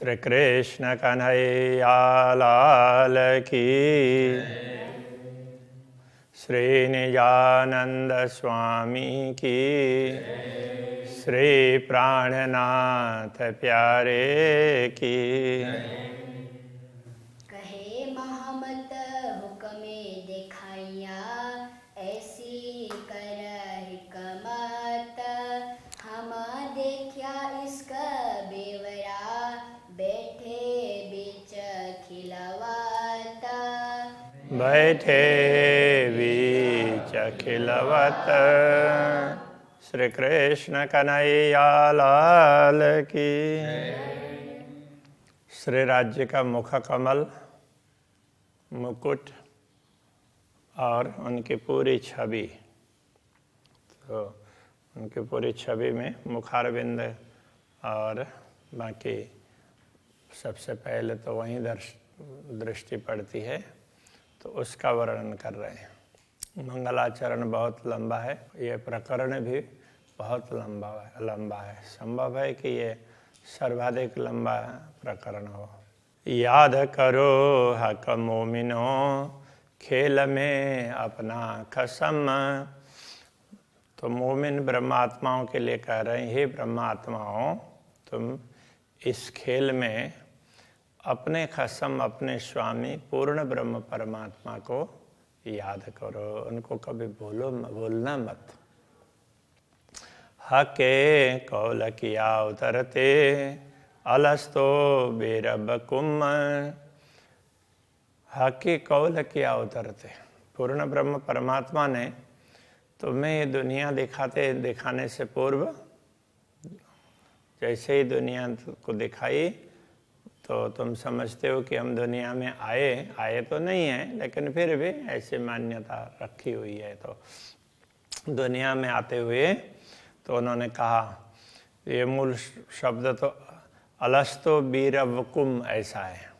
श्री कृष्ण कन्हैया लाल की, श्री निजानंद स्वामी की, श्री प्राणनाथ प्यारे की। कहे महमत हुक्मे दिखाइया, ऐसी करहि कमत। हम देखा इसका बेवरा, बैठे बीच खिलवत। बैठे बीच खिलवत। श्री कृष्ण कन्हैया लाल की। श्री राज्य का मुख कमल, मुकुट और उनकी पूरी छवि, तो उनकी पूरी छवि में मुखारविंद और बाकी सबसे पहले तो वहीं दृष्टि पड़ती है, तो उसका वर्णन कर रहे हैं। मंगलाचरण बहुत लंबा है, ये प्रकरण भी बहुत लंबा है। संभव है कि ये सर्वाधिक लंबा प्रकरण हो। याद करो हक मोमिनो, खेल में अपना कसम। तो मोमिन ब्रह्मात्माओं के लिए कह रहे हैं, हे ब्रह्मात्माओं, तुम इस खेल में अपने खसम, अपने स्वामी पूर्ण ब्रह्म परमात्मा को याद करो, उनको कभी भूलना मत। हके कौल किया उतरते, अलस्तो बेरब कुम। हके कौल किया उतरते, पूर्ण ब्रह्म परमात्मा ने तुम्हें ये दुनिया दिखाने से पूर्व जैसे ही दुनिया को दिखाई, तो तुम समझते हो कि हम दुनिया में आए तो नहीं है, लेकिन फिर भी ऐसी मान्यता रखी हुई है। तो दुनिया में आते हुए तो उन्होंने कहा, ये मूल शब्द तो अलस्तो बीरवकुम ऐसा है,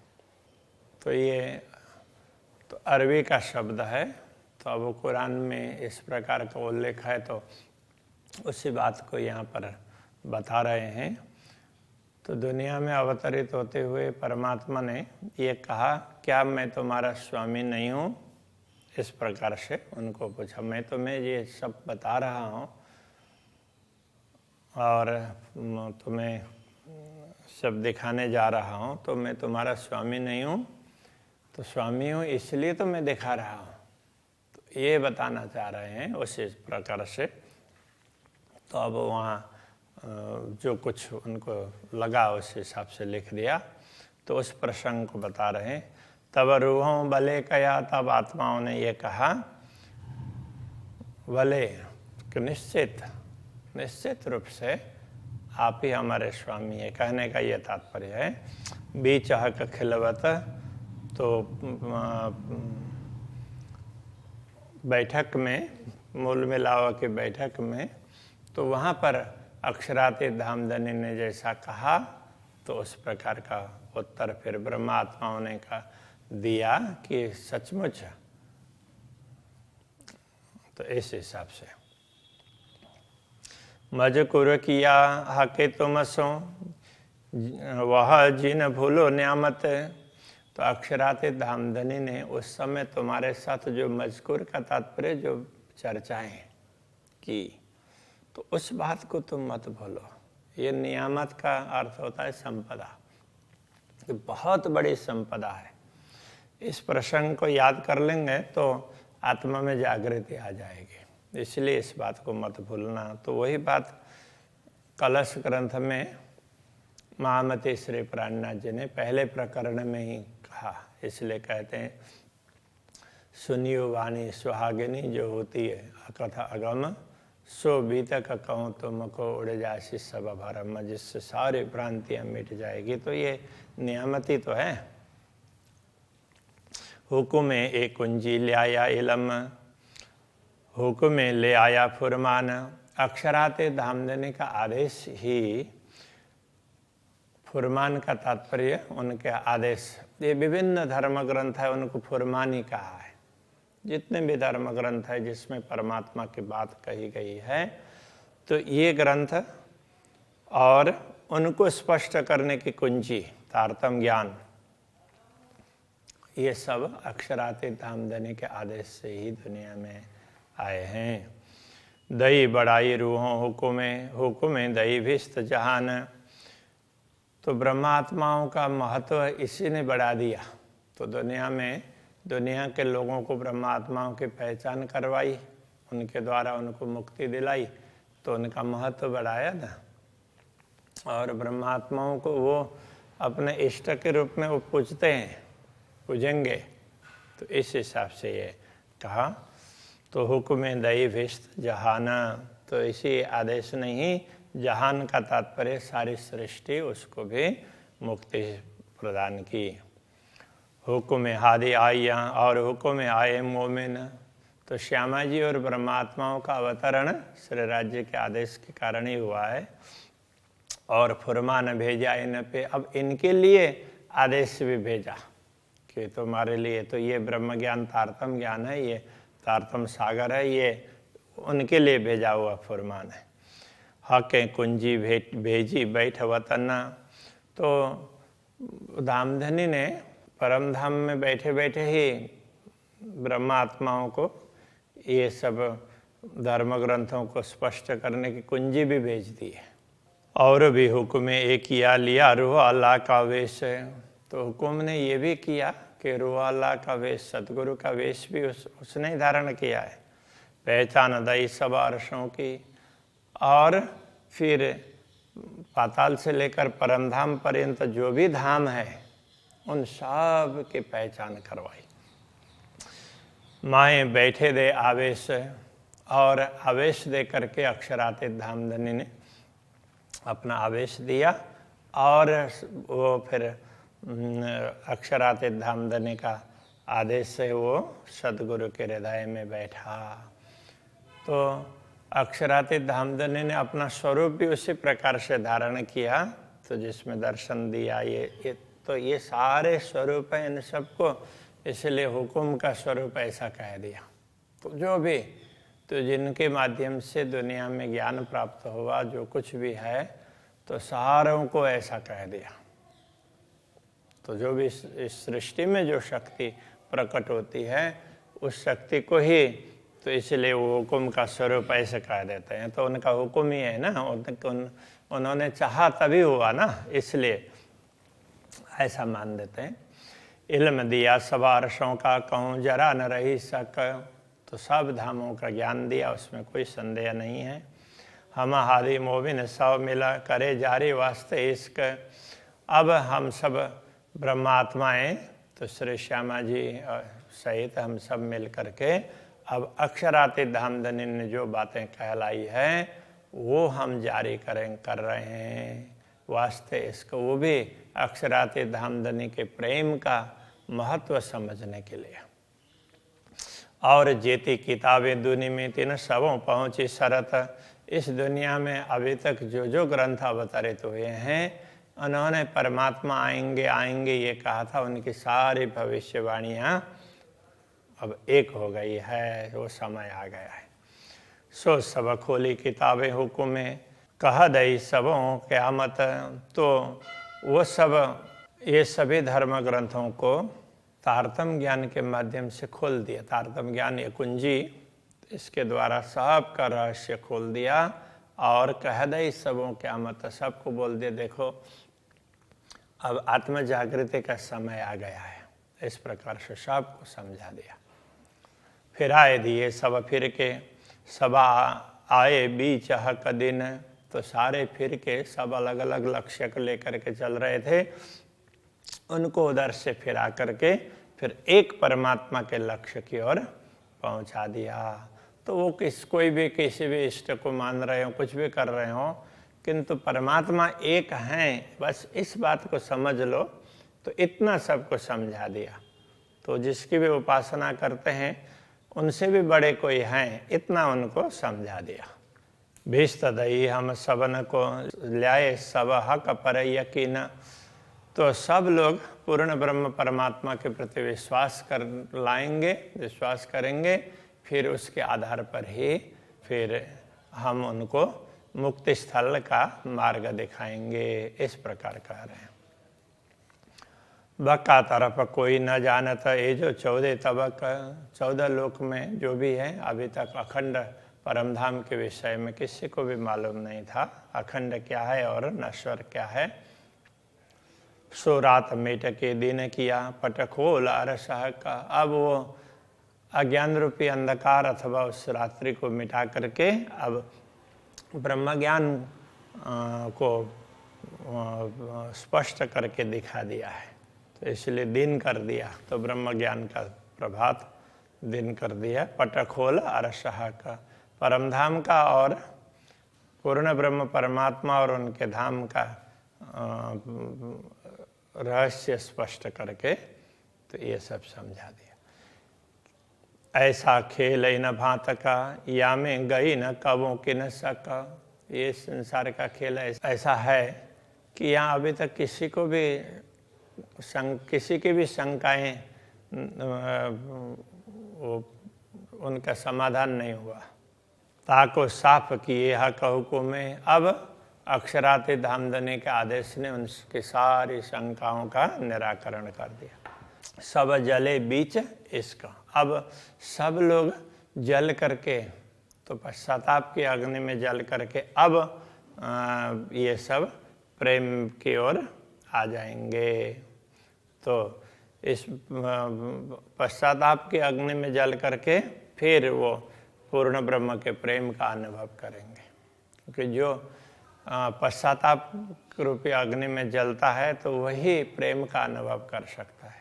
तो ये तो अरबी का शब्द है। तो अब कुरान में इस प्रकार का उल्लेख है, तो उसी बात को यहाँ पर बता रहे हैं। तो दुनिया में अवतरित होते हुए परमात्मा ने ये कहा, क्या मैं तुम्हारा स्वामी नहीं हूँ? इस प्रकार से उनको पूछा। मैं तुम्हें ये सब बता रहा हूँ और तुम्हें सब दिखाने जा रहा हूँ, तो मैं तुम्हारा स्वामी नहीं हूँ? तो स्वामी हूँ इसलिए तो मैं दिखा रहा हूँ, तो ये बताना चाह रहे हैं उसी प्रकार से। तो अब वहाँ जो कुछ उनको लगा उस हिसाब से लिख दिया। तो उस प्रसंग को बता रहे हैं। तब रूहों बले कया, तब आत्माओं ने ये कहा, भले कि निश्चित रूप से आप ही हमारे स्वामी है, कहने का ये तात्पर्य है। बीच हक खिलवत, तो बैठक में, मूल मिलावा की बैठक में, तो वहाँ पर अक्षराते धामधनी ने जैसा कहा, तो उस प्रकार का उत्तर फिर ब्रह्मात्माओं ने दिया कि सचमुच। तो इस हिसाब से मजकुर किया हके तुम सो, वह जिन भूलो न्यामत। तो अक्षराते धामधनी ने उस समय तुम्हारे साथ जो मजकुर का तात्पर्य जो चर्चाएं की, तो उस बात को तुम मत भूलो। ये नियामत का अर्थ होता है संपदा, तो बहुत बड़ी संपदा है। इस प्रसंग को याद कर लेंगे तो आत्मा में जागृति आ जाएगी, इसलिए इस बात को मत भूलना। तो वही बात कलश ग्रंथ में महामती श्री प्राणनाथ जी ने पहले प्रकरण में ही कहा। इसलिए कहते हैं, सुनियो वाणी सुहागिनी, जो होती है अकथा अगम, सो बीतक कहूँ तुमको उड़ जासी सब भरम, जिससे सारी भ्रांतियाँ मिट जाएगी। तो ये नियामती तो है। हुकुम एक कुंजी ले आया इलम, हुकुम ले आया फुरमान। अक्षराते धामधनी का आदेश ही, फुरमान का तात्पर्य उनके आदेश। ये विभिन्न धर्म ग्रंथ है, उनको फुरमान ही कहा है। जितने भी धर्म ग्रंथ है जिसमें परमात्मा की बात कही गई है, तो ये ग्रंथ और उनको स्पष्ट करने की कुंजी, तारतम ज्ञान, ये सब अक्षरातीत धामधनी के आदेश से ही दुनिया में आए हैं। दई बड़ाई रूहों हुकुमे दई भिस्त जहान, तो ब्रह्मात्माओं का महत्व इसी ने बढ़ा दिया। तो दुनिया के लोगों को ब्रह्मात्माओं की पहचान करवाई, उनके द्वारा उनको मुक्ति दिलाई, तो उनका महत्व बढ़ाया ना। और ब्रह्मात्माओं को वो अपने इष्ट के रूप में वो पूजेंगे। तो इस हिसाब से ये कहा। तो हुक्म दई भिस्त जहाना, तो इसी आदेश नहीं, जहान का तात्पर्य सारी सृष्टि, उसको भी मुक्ति प्रदान की। हुक्म हादि आया और हुक्म आए मोमिन, तो श्यामा जी और ब्रह्मात्माओं का अवतरण श्री राज्य के आदेश के कारण ही हुआ है। और फुरमान भेजा इन पे, अब इनके लिए आदेश भी भेजा कि तुम्हारे लिए तो ये ब्रह्म ज्ञान तारतम ज्ञान है, ये तारतम सागर है, ये उनके लिए भेजा हुआ फुरमान है। हक कुंजी भेजी बैठ वतन, तो धामधनी ने परम धाम में बैठे बैठे ही ब्रह्मात्माओं को ये सब धर्म ग्रंथों को स्पष्ट करने की कुंजी भी भेज दी है। और भी हुक्म एक किया लिया रूह अल्लाह का वेश, तो हुक्म ने ये भी किया कि रूह अल्लाह का वेश, सतगुरु का वेश भी उसने धारण किया है। पहचान दई सब अर्शों की, और फिर पाताल से लेकर परमधाम पर्यंत जो भी धाम है उन सब की पहचान करवाई। माए बैठे दे आवेश, और आवेश दे करके अक्षरातीत धामधनी ने अपना आवेश दिया, और वो फिर अक्षरातीत धामधनी का आदेश से वो सदगुरु के हृदय में बैठा। तो अक्षरातीत धामधनी ने अपना स्वरूप भी उसी प्रकार से धारण किया, तो जिसमें दर्शन दिया। ये सारे स्वरूप हैं इन सबको, इसलिए हुक्म का स्वरूप ऐसा कह दिया। तो जो भी, तो जिनके माध्यम से दुनिया में ज्ञान प्राप्त हुआ, जो कुछ भी है, तो सारों को ऐसा कह दिया। तो जो भी इस सृष्टि में जो शक्ति प्रकट होती है, उस शक्ति को ही, तो इसलिए वो हुक्म का स्वरूप ऐसे कह देते हैं। तो उनका हुक्म ही है ना, उन्होंने चाहा तभी हुआ ना, इसलिए ऐसा मान देते हैं। इल्म दिया सब अर्शों का, कहूँ जरा न रही शक, तो सब धामों का ज्ञान दिया, उसमें कोई संदेह नहीं है। हम हादी मोबिन सब मिला करे जारी वास्ते इश्क, अब हम सब ब्रह्मात्माएं, तो श्री श्यामा जी सहित हम सब मिल करके अब अक्षरातीत धामधनी ने जो बातें कहलाई है वो हम जारी कर रहे हैं वास्ते इसको, वो भी अक्षरातीत धामधनी के प्रेम का महत्व समझने के लिए। और जेती किताबें दुनि में तीन सबों पहुँची शरत, इस दुनिया में अभी तक जो जो ग्रंथ अवतरित हुए हैं, उन्होंने परमात्मा आएंगे ये कहा था, उनकी सारी भविष्यवाणियाँ अब एक हो गई है, वो समय आ गया है। सो सब खोली किताबें हुक्म कह दई सबों क़यामत, तो वो सब ये सभी धर्म ग्रंथों को तारतम ज्ञान के माध्यम से खोल दिया। तारतम ज्ञान ये कुंजी, इसके द्वारा सब का रहस्य खोल दिया, और कह दई सबों क़यामत, सबको बोल दिया देखो अब आत्म जागृति का समय आ गया है। इस प्रकार से सबको समझा दिया। फिर आए दिए सब फिर के, सब आए बीच हक दिन, तो सारे फिर के सब अलग अलग लक्ष्य को लेकर के चल रहे थे, उनको उधर से फिरा करके फिर एक परमात्मा के लक्ष्य की ओर पहुंचा दिया। तो वो कोई भी किसी भी इष्ट को मान रहे हो, कुछ भी कर रहे हो, किंतु परमात्मा एक हैं, बस इस बात को समझ लो, तो इतना सबको समझा दिया। तो जिसकी भी उपासना करते हैं उनसे भी बड़े कोई हैं, इतना उनको समझा दिया। भीष्ट दई हम सबन को ल्याए सब हक पर यकीन, तो सब लोग पूर्ण ब्रह्म परमात्मा के प्रति विश्वास करेंगे, फिर उसके आधार पर ही फिर हम उनको मुक्ति स्थल का मार्ग दिखाएंगे। इस प्रकार कह रहे हैं। बका तरफ कोई न जानत। ये जो 14 तबक 14 लोक में जो भी है अभी तक अखंड परमधाम के विषय में किसी को भी मालूम नहीं था अखंड क्या है और नश्वर क्या है। सो रात मेट के दिन किया पट खोल अरसह का। अब वो अज्ञान रूपी अंधकार अथवा उस रात्रि को मिटा करके अब ब्रह्म ज्ञान को स्पष्ट करके दिखा दिया है, तो इसलिए दिन कर दिया। तो ब्रह्म ज्ञान का प्रभात दिन कर दिया। पटखोल अरसहा का परमधाम का और पूर्ण ब्रह्म परमात्मा और उनके धाम का रहस्य स्पष्ट करके तो ये सब समझा दिया। ऐसा खेल न भात का या में गई न कबों के न सका। ये संसार का खेल ऐसा है कि यहाँ अभी तक किसी को भी किसी की भी शंकाएं उनका समाधान नहीं हुआ। ताको साफ किए हक हुकुम में। अब अक्षराते धामधनी के आदेश ने उनकी सारी शंकाओं का निराकरण कर दिया। सब जले बीच इसका। अब सब लोग जल करके तो पश्चाताप की अग्नि में जल करके अब ये सब प्रेम की ओर आ जाएंगे। तो इस पश्चाताप की अग्नि में जल करके फिर वो पूर्ण ब्रह्म के प्रेम का अनुभव करेंगे, क्योंकि जो पश्चाताप रूपी अग्नि में जलता है तो वही प्रेम का अनुभव कर सकता है।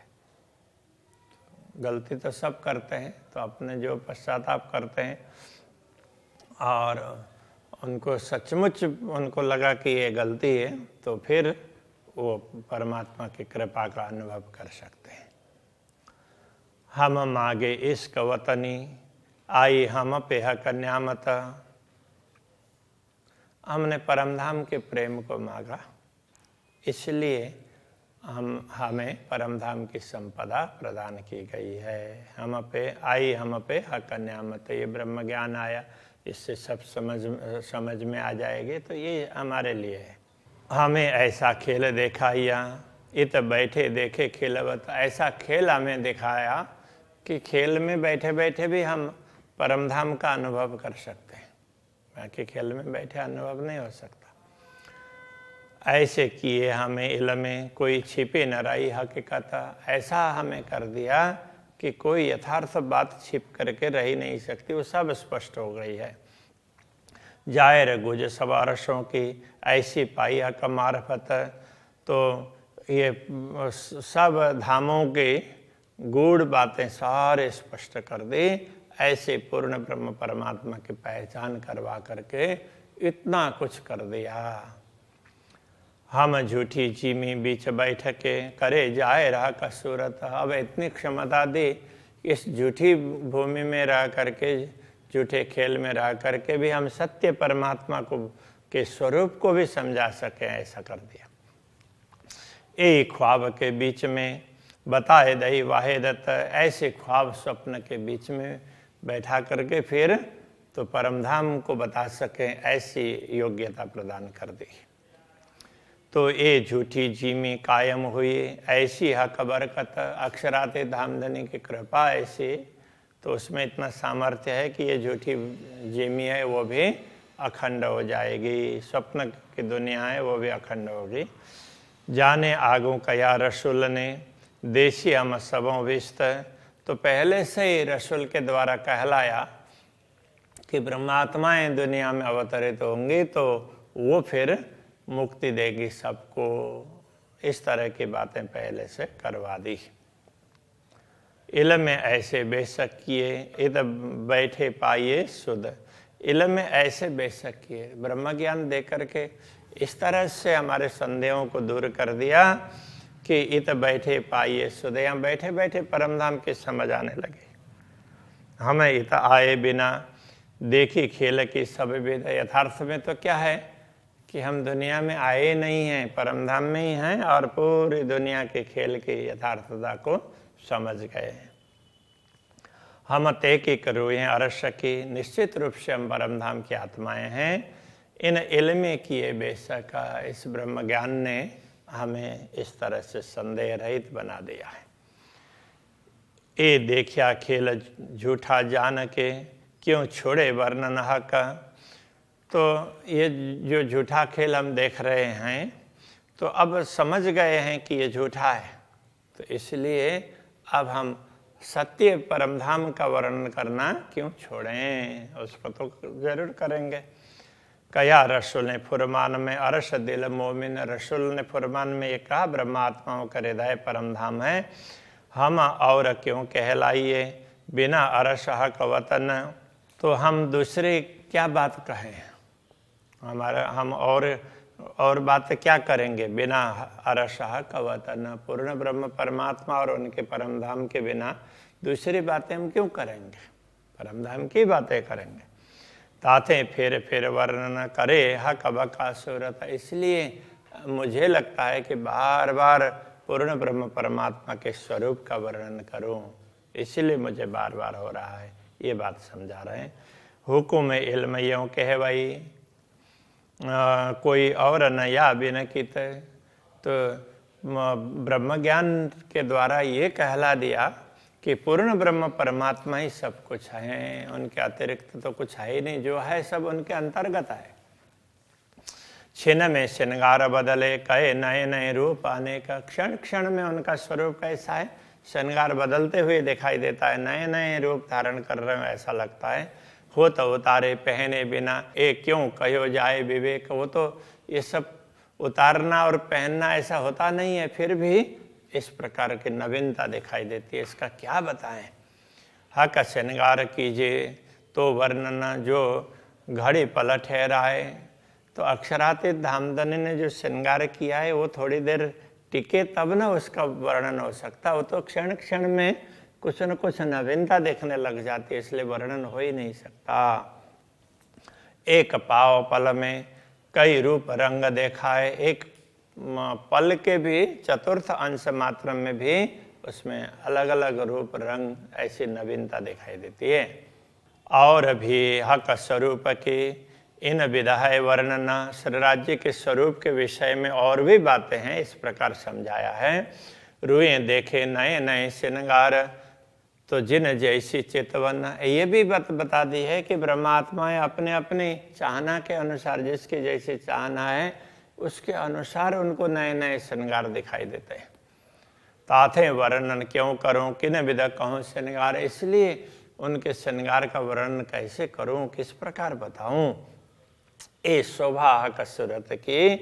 गलती तो सब करते हैं, तो अपने जो पश्चाताप करते हैं और उनको सचमुच उनको लगा कि ये गलती है, तो फिर वो परमात्मा की कृपा का अनुभव कर सकते हैं। हम मागे इश्क वतनी आई हम पेह कन्यामत। हमने परमधाम के प्रेम को मांगा, इसलिए हमें परमधाम की संपदा प्रदान की गई है। हम पे हक कन्यामत। ये ब्रह्म ज्ञान आया, इससे सब समझ में आ जाएगी, तो ये हमारे लिए है। हमें ऐसा खेल दिखाया इत बैठे देखे खेलवत। ऐसा खेल हमें दिखाया कि खेल में बैठे बैठे भी हम परमधाम का अनुभव कर सकते हैं, बाकी खेल में बैठे अनुभव नहीं हो सकता। ऐसे किए हमें इल्म कोई छिपे न रही हकीकत। ऐसा हमें कर दिया कि कोई यथार्थ बात छिप करके रह ही नहीं सकती, वो सब स्पष्ट हो गई है। जाहिर गुज सवारसों की ऐसी पाई हक मार्फत। तो ये सब धामों के गूढ़ बातें सारे स्पष्ट कर दी, ऐसे पूर्ण ब्रह्म परमात्मा की पहचान करवा करके इतना कुछ कर दिया। हम झूठी चीमी बीच बैठके करे जाए रहा कसूरत। अब इतनी क्षमता दी, इस झूठी भूमि में रह करके, झूठे खेल में रह करके भी हम सत्य परमात्मा को के स्वरूप को भी समझा सके, ऐसा कर दिया। एक ख्वाब के बीच में बताए दही वाहिदत। ऐसे ख्वाब स्वप्न के बीच में बैठा करके फिर तो परमधाम को बता सके, ऐसी योग्यता प्रदान कर दी। तो ये झूठी जीमी कायम हुई ऐसी हक बरकत। अक्षराते धामधनी की कृपा ऐसी, तो उसमें इतना सामर्थ्य है कि ये झूठी जीमी है वो भी अखंड हो जाएगी। स्वप्न की दुनिया है वो भी अखंड होगी। जाने आगों कया रसूल ने देशी हम सबों विस्त। तो पहले से ही रसूल के द्वारा कहलाया कि ब्रह्मात्माएं दुनिया में अवतरित होंगी, तो वो फिर मुक्ति देगी सबको। इस तरह की बातें पहले से करवा दी। इल्म में ऐसे बेशक किए इत बैठे पाइए सुध। इल्म में ऐसे बेशक किए, ब्रह्म ज्ञान दे करके इस तरह से हमारे संदेहों को दूर कर दिया कि इत बैठे पाइए सुध। यहाँ बैठे बैठे परमधाम की समझ आने लगे। हमें इत आए बिना देखी खेल की सब विध। यथार्थ में तो क्या है कि हम दुनिया में आए नहीं हैं, परमधाम में ही हैं और पूरी दुनिया के खेल की यथार्थता को समझ गए। हम ते की करो हैं अरस्य की। निश्चित रूप से हम परमधाम की आत्माएं हैं। इन इल्मे किए बेशक, इस ब्रह्म ज्ञान ने हमें इस तरह से संदेह रहित बना दिया है। ए देखिया खेल झूठा जान के, क्यों छोड़े वर्णन हक। तो ये जो झूठा खेल हम देख रहे हैं, तो अब समझ गए हैं कि ये झूठा है, तो इसलिए अब हम सत्य परमधाम का वर्णन करना क्यों छोड़ें, उसको तो जरूर करेंगे। कया रसूल ने फुरमान में अरश दिल मोमिन, रसूल ने फुरमान में ये कहा ब्रह्मात्माओं का हृदय परमधाम है, हम और क्यों कहलाइए बिना अरश हक वतन। तो हम दूसरे क्या बात कहें, हमारा हम और बात क्या करेंगे बिना अरश हक वतन। पूर्ण ब्रह्म परमात्मा और उनके परमधाम के बिना दूसरी बातें हम क्यों करेंगे, परमधाम की बातें करेंगे। ताते फिर वर्णन करे हक बका सूरत। इसलिए मुझे लगता है कि बार बार पूर्ण ब्रह्म परमात्मा के स्वरूप का वर्णन करूं, इसलिए मुझे बार बार हो रहा है। ये बात समझा रहे हैं। हुकुम इल्म यूं कहवाई कोई और न या बिन कित। तो ब्रह्म ज्ञान के द्वारा ये कहला दिया कि पूर्ण ब्रह्म परमात्मा ही सब कुछ है, उनके अतिरिक्त तो कुछ है ही नहीं, जो है सब उनके अंतर्गत है। छिन में श्रृंगार बदले कहे नए नए रूप आने का, क्षण क्षण में उनका स्वरूप कैसा है, श्रृंगार बदलते हुए दिखाई देता है, नए नए रूप धारण कर रहे हो ऐसा लगता है। हो तो उतारे पहने बिना ए क्यों कहो जाए विवेक। वो तो ये सब उतारना और पहनना ऐसा होता नहीं है, फिर भी इस प्रकार की नवीनता दिखाई देती है, इसका क्या बताएं। हक श्रृंगार कीजिए तो वर्णन जो घड़ी पल ठहराए। तो अक्षरातीत धामधनी ने जो श्रृंगार किया है वो थोड़ी देर टिके तब ना उसका वर्णन हो सकता, वो तो क्षण क्षण में कुछ न कुछ नवीनता देखने लग जाती है, इसलिए वर्णन हो ही नहीं सकता। एक पाव पल में कई रूप रंग देखा है, एक पल के भी चतुर्थ अंश मात्र में भी उसमें अलग अलग रूप रंग ऐसी नवीनता दिखाई देती है। और भी हक स्वरूप की इन विधाय वर्णना, श्री राज्य के स्वरूप के विषय में और भी बातें हैं, इस प्रकार समझाया है। रुए देखे नए नए श्रृंगार तो जिन जैसी चितवन। ये भी बात बता दी है कि ब्रह्मात्माएं अपने अपनी चाहना के अनुसार, जिसकी जैसी चाहना है उसके अनुसार उनको नए नए श्रृंगार दिखाई देते हैं। ताथे वर्णन क्यों करूं किन विध कहूं श्रृंगार। इसलिए उनके श्रृंगार का वर्णन कैसे करूं, किस प्रकार बताऊं। ए शोभा हक सूरत की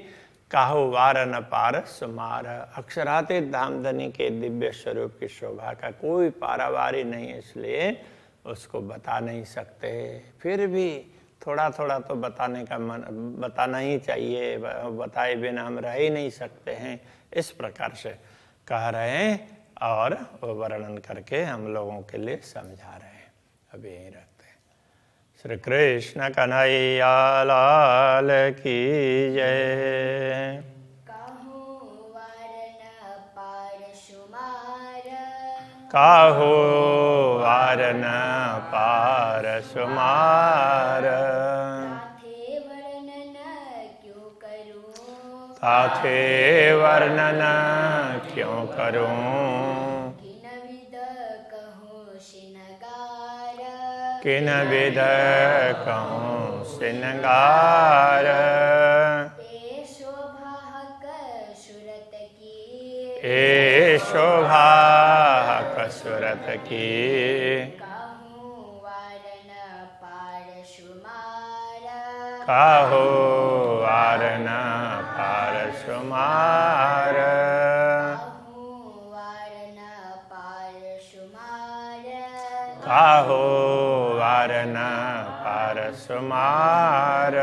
काहू वार न पार सुमार। अक्षरातीत धामधनी के दिव्य स्वरूप की शोभा का कोई पारावारी नहीं, इसलिए उसको बता नहीं सकते। फिर भी थोड़ा थोड़ा तो बताने का मन, बताना ही चाहिए, बताए बिना हम रह ही नहीं सकते हैं, इस प्रकार से कह रहे हैं और वो वर्णन करके हम लोगों के लिए समझा रहे हैं। अभी यहीं रखते हैं। श्री कृष्ण कन्हैया लाल की जय। काहू वार न पार सुमार, काहू वार न पार सुमार। ताथे वर्णन क्यों करूं, ताथे वर्णन क्यों करूं। किन विध कहूं श्रृंगार, किन विध कहूं श्रृंगार। ए शोभा हक सूरत की, ए शोभा हक सूरत की। काहू वार न पार सुमार, काहू वार न पार सुमार। काहू वार न पार सुमार, काहू वार न पार सुमार।